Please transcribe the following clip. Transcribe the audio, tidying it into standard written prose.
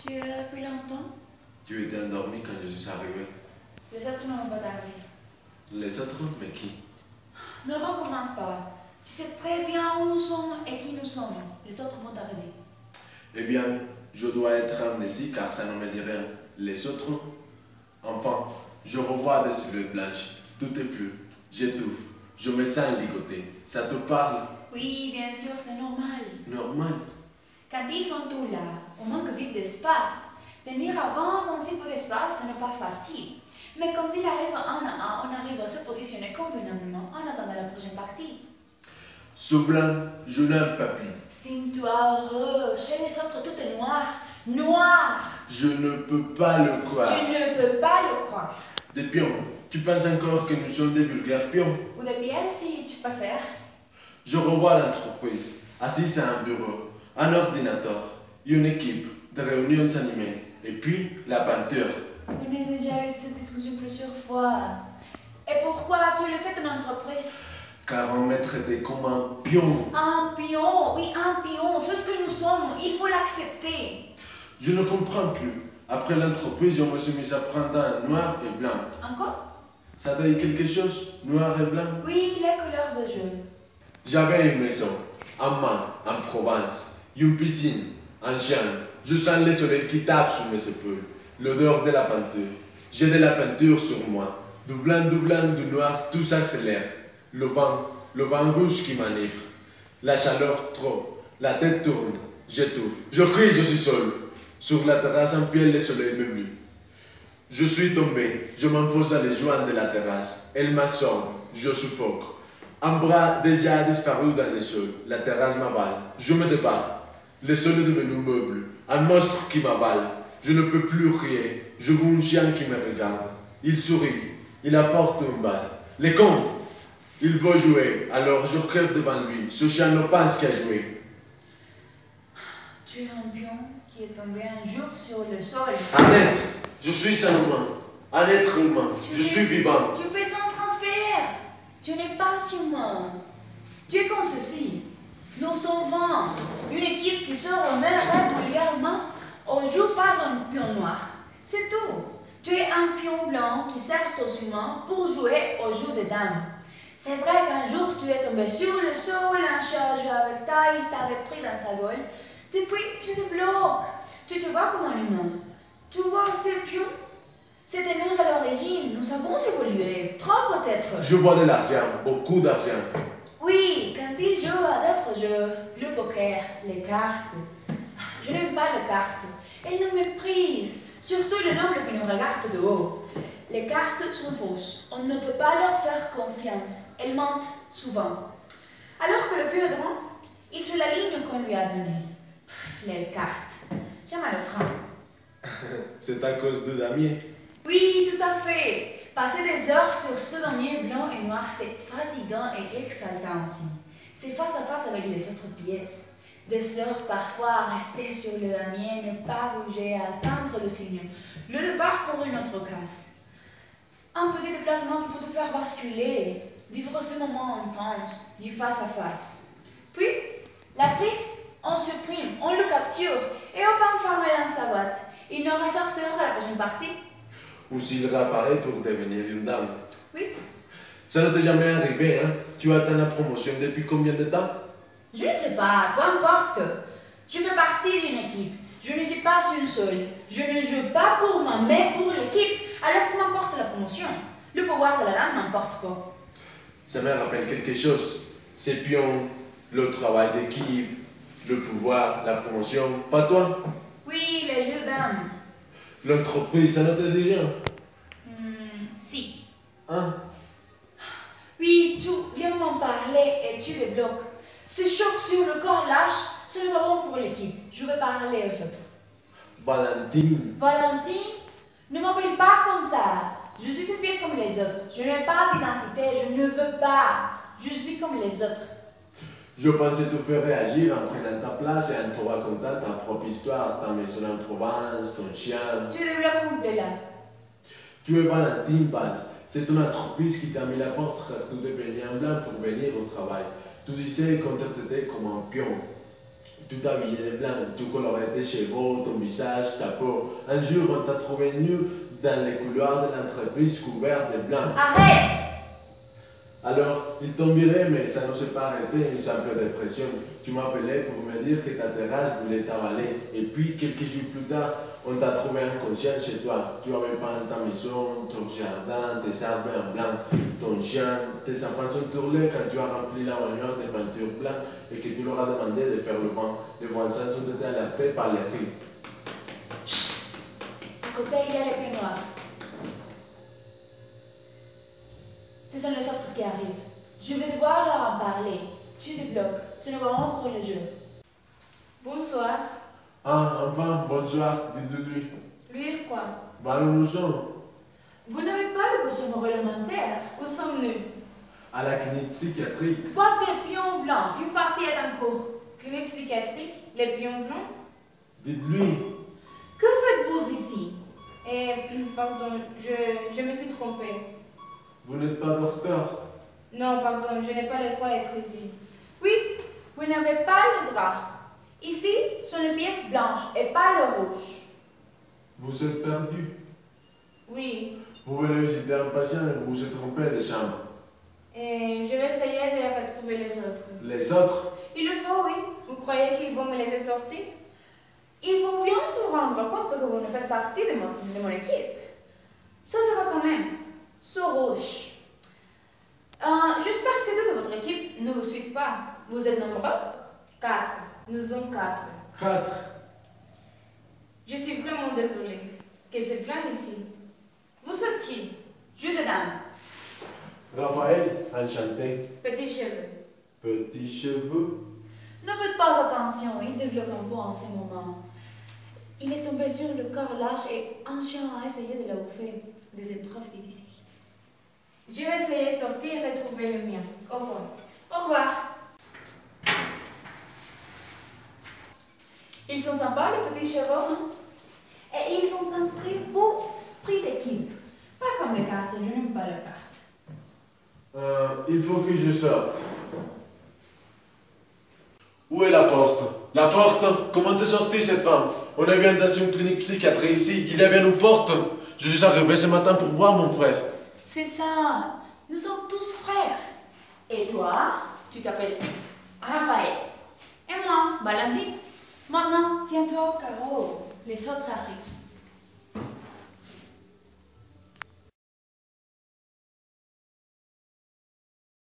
Tu es là depuis longtemps? Tu étais endormi quand je suis arrivé. Les autres n'ont pas tarder. Les autres, mais qui? Ne recommence pas. Tu sais très bien où nous sommes et qui nous sommes. Les autres vont arriver. Eh bien, je dois être amnésique car ça ne me dit rien. Les autres? Enfin, je revois des silhouettes blanches. Tout est flou. J'étouffe. Je me sens ligoté. Ça te parle? Oui, bien sûr, c'est normal. Normal. Quand ils sont tous là, on manque vite d'espace. Tenir avant dans si peu d'espace, ce n'est pas facile. Mais comme s'il arrive un à un, on arrive à se positionner convenablement en attendant la prochaine partie. Ce blanc, je n'aime pas plus. Signe-toi heureux. Chez les autres, tout est noir. Noir. Je ne peux pas le croire. Tu ne peux pas le croire. Des pions. Tu penses encore que nous sommes des vulgaires pions? Ou des pièces, si tu préfères. Je revois l'entreprise, assise à un bureau, un ordinateur, une équipe, des réunions animées, et puis la peinture. On a déjà eu cette discussion plusieurs fois. Et pourquoi tu laissais ton entreprise? Car on me traitait comme un pion. Un pion, oui, un pion. C'est ce que nous sommes. Il faut l'accepter. Je ne comprends plus. Après l'entreprise, je me suis mis à prendre un noir et blanc. Encore? Ça te dit quelque chose, noir et blanc? Oui, les couleurs de jeu. J'avais une maison, un mât, en Provence, une piscine, un chien. Je sens le soleil qui tape sur mes épaules, l'odeur de la peinture. J'ai de la peinture sur moi. Du blanc, du noir, tout s'accélère. Le vent rouge qui m'enivre. La chaleur trop, la tête tourne, j'étouffe. Je crie, je suis seul. Sur la terrasse en pied, le soleil me brûle. Je suis tombé, je m'enfonce dans les joints de la terrasse. Elle m'assomme, je suffoque. Un bras déjà disparu dans le sol, la terrasse m'avale. Je me débat. Le sol est devenu meuble, un monstre qui m'avale. Je ne peux plus crier. Je vois un chien qui me regarde. Il sourit, il apporte une balle. Les cons, il veut jouer, alors je crève devant lui. Ce chien ne pense qu'à jouer. Tu es un pion qui est tombé un jour sur le sol. Arrête, je suis un humain, un être humain. Je suis vivant. Tu fais un transfert. Tu n'es pas humain. Tu es comme ceci. Nous sommes 20. Une équipe qui se remet régulièrement au jour face à un pion noir. C'est tout. Tu es un pion blanc qui sert aux humains pour jouer au jeu des dames. C'est vrai qu'un jour tu es tombé sur le sol, un chat jouait avec toi, il t'avait pris dans sa gueule. Depuis, tu te bloques. Tu te vois comme un humain. Tu vois ce pion? C'était nous à l'origine. Nous avons évolué. Trop peut-être. Je vois de l'argent, beaucoup d'argent. Oui, quand ils jouent à d'autres jeux, le poker, les cartes. Je n'aime pas les cartes. Elles nous méprisent, surtout les nobles qui nous regardent de haut. Les cartes sont fausses. On ne peut pas leur faire confiance. Elles mentent souvent. Alors que le plus grand, il suit la ligne qu'on lui a donnée. Les cartes. J'ai mal au crâne. C'est à cause de Damien. Oui, tout à fait. Passer des heures sur ce damier blanc et noir, c'est fatigant et exaltant aussi. C'est face à face avec les autres pièces. Des heures parfois à rester sur le damier, ne pas bouger, à attendre le signe. Le départ pour une autre case. Un petit déplacement qui peut te faire basculer, vivre ce moment intense, du face à face. Puis, la prise, on supprime, on le capture et on peut enfermer dans sa boîte. Il ne ressortira à la prochaine partie. Ou s'il réapparaît pour devenir une dame. Oui. Ça ne t'est jamais arrivé, hein? Tu attends la promotion depuis combien de temps? Je ne sais pas, peu importe. Je fais partie d'une équipe. Je ne suis pas une seule. Je ne joue pas pour moi, mais pour l'équipe. Alors peu m'importe la promotion. Le pouvoir de la dame m'importe pas. Ça me rappelle quelque chose. Ces pions, le travail d'équipe, le pouvoir, la promotion, pas toi? Oui, les jeux dames. L'entreprise, ça ne te dit rien? Si. Hein? Oui, tu viens m'en parler et tu débloques. Ce choc sur le corps lâche, ce n'est pas bon pour l'équipe. Je vais parler aux autres. Valentine. Valentine, ne m'appelle pas comme ça. Je suis une pièce comme les autres. Je n'ai pas d'identité, je ne veux pas. Je suis comme les autres. Je pensais te faire réagir en prenant ta place et en te racontant ta propre histoire, ta maison en Provence, ton chien. Tu développes mon là. Tu es Valentine Paz. C'est une entreprise qui t'a mis la porte car tu devenais en blanc pour venir au travail. Tu disais qu'on te traitait comme un pion. tout habillé de blanc, tu colorais tes cheveux, ton visage, ta peau. Un jour, on t'a trouvé nu dans les couloirs de l'entreprise couvert de blanc. Arrête! Alors, il tomberait, mais ça ne s'est pas arrêté, une simple dépression. Tu m'appelais pour me dire que ta terrasse voulait t'avaler. Et puis, quelques jours plus tard, on t'a trouvé inconscient chez toi. Tu avais peint ta maison, ton jardin, tes arbres en blanc, ton chien. Tes enfants sont tournés quand tu as rempli la baignoire de peinture blanche et que tu leur as demandé de faire le bain. Les voisins ont été alertés par les cris. Chut! À côté, il y a les peignoirs. Ce sont les autres qui arrivent. Je vais devoir leur en parler. Tu débloques. Ce n'est vraiment pour le jeu. Bonsoir. Ah, enfin, bonsoir, dites-lui. Lui, quoi? Bah, nous sommes Vous n'avez pas le costume réglementaire. Où sommes-nous? à la clinique psychiatrique. Boîte de pions blancs. Une partie est en cours. Clinique psychiatrique? Les pions blancs? Dites-lui. Que faites-vous ici? Pardon, je me suis trompée. Vous n'êtes pas docteur. Non, pardon, je n'ai pas le droit d'être ici. Oui, vous n'avez pas le droit. Ici sont les pièces blanches et pas le rouge. Vous êtes perdu. Oui, Vous voulez visiter un patient et vous vous êtes trompé de chambre. je vais essayer de retrouver les autres. Les autres, Il le faut, oui. Vous croyez qu'ils vont me laisser sortir? Il faut bien se rendre compte que vous ne faites partie de mon équipe. Ça va quand même. Ce rouge. J'espère que toute votre équipe ne vous suit pas. Vous êtes nombreux? 4. Nous sommes 4. 4. Je suis vraiment désolée que c'est plein ici. Vous êtes qui? Jeu de dames. Raphaël, enchanté. Petits cheveux. Petits cheveux. Ne faites pas attention, il développe un peu en ce moment. Il est tombé sur le corps lâche et un chien a essayé de le bouffer. Des épreuves difficiles. Je vais essayer de sortir et retrouver le mien. Au revoir. Au revoir. Ils sont sympas, les petits chevaux, hein? Et ils ont un très beau esprit d'équipe. Pas comme les cartes, je n'aime pas les cartes. Il faut que je sorte. Où est la porte? La porte? Comment t'es sortie cette femme? On est vient dans une clinique psychiatrique ici. Il y avait une porte. Je suis arrivé ce matin pour voir mon frère. C'est ça. Nous sommes tous frères. Et toi, tu t'appelles Raphaël. Et moi, Valentine. Maintenant, tiens-toi au carreau. Les autres arrivent.